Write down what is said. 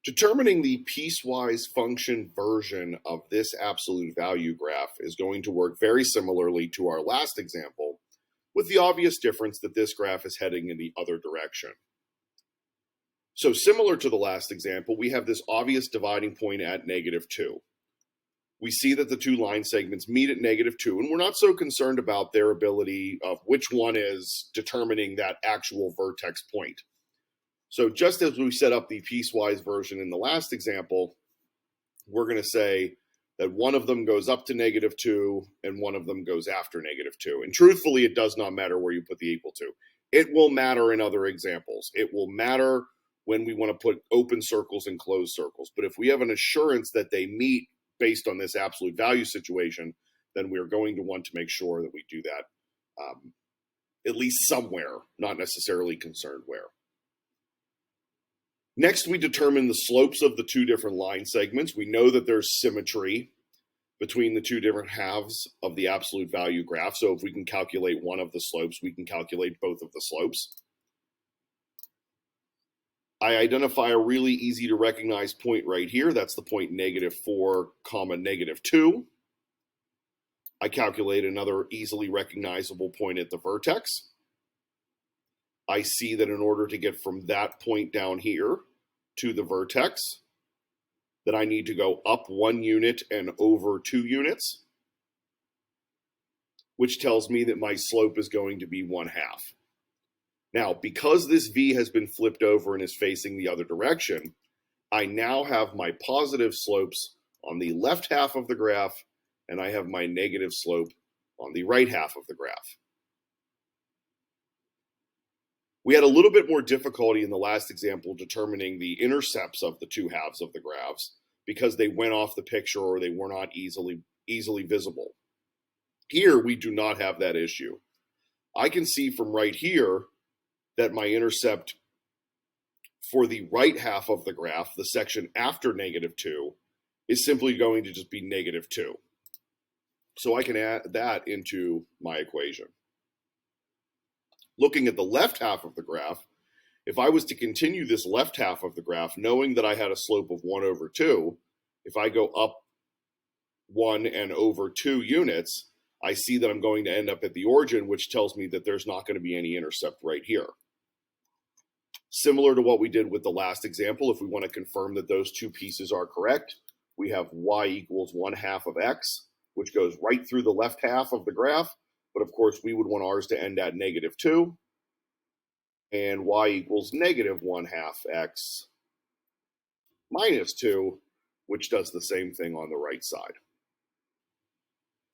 Determining the piecewise function version of this absolute value graph is going to work very similarly to our last example, with the obvious difference that this graph is heading in the other direction. So similar to the last example, we have this obvious dividing point at -2. We see that the two line segments meet at -2, and we're not so concerned about their ability of which one is determining that actual vertex point. So just as we set up the piecewise version in the last example, we're going to say that one of them goes up to -2 and one of them goes after -2. And truthfully, it does not matter where you put the equal to. It will matter in other examples. It will matter when we want to put open circles and closed circles. But if we have an assurance that they meet based on this absolute value situation, then we're going to want to make sure that we do that at least somewhere, not necessarily concerned where. Next, we determine the slopes of the two different line segments. We know that there's symmetry between the two different halves of the absolute value graph. So if we can calculate one of the slopes, we can calculate both of the slopes. I identify a really easy to recognize point right here. That's the point -4, -2. I calculate another easily recognizable point at the vertex. I see that in order to get from that point down here to the vertex, that I need to go up 1 unit and over 2 units, which tells me that my slope is going to be 1/2. Now, because this V has been flipped over and is facing the other direction, I now have my positive slopes on the left half of the graph, and I have my negative slope on the right half of the graph. We had a little bit more difficulty in the last example determining the intercepts of the two halves of the graphs because they went off the picture or they were not easily visible. Here, we do not have that issue. I can see from right here that my intercept for the right half of the graph, the section after -2, is simply going to just be -2. So I can add that into my equation. Looking at the left half of the graph, if I was to continue this left half of the graph, knowing that I had a slope of 1/2, if I go up 1 and over 2 units, I see that I'm going to end up at the origin, which tells me that there's not going to be any intercept right here. Similar to what we did with the last example, if we want to confirm that those two pieces are correct, we have y equals 1/2 of x, which goes right through the left half of the graph. But of course, we would want ours to end at -2, and y equals -1/2 x minus 2, which does the same thing on the right side.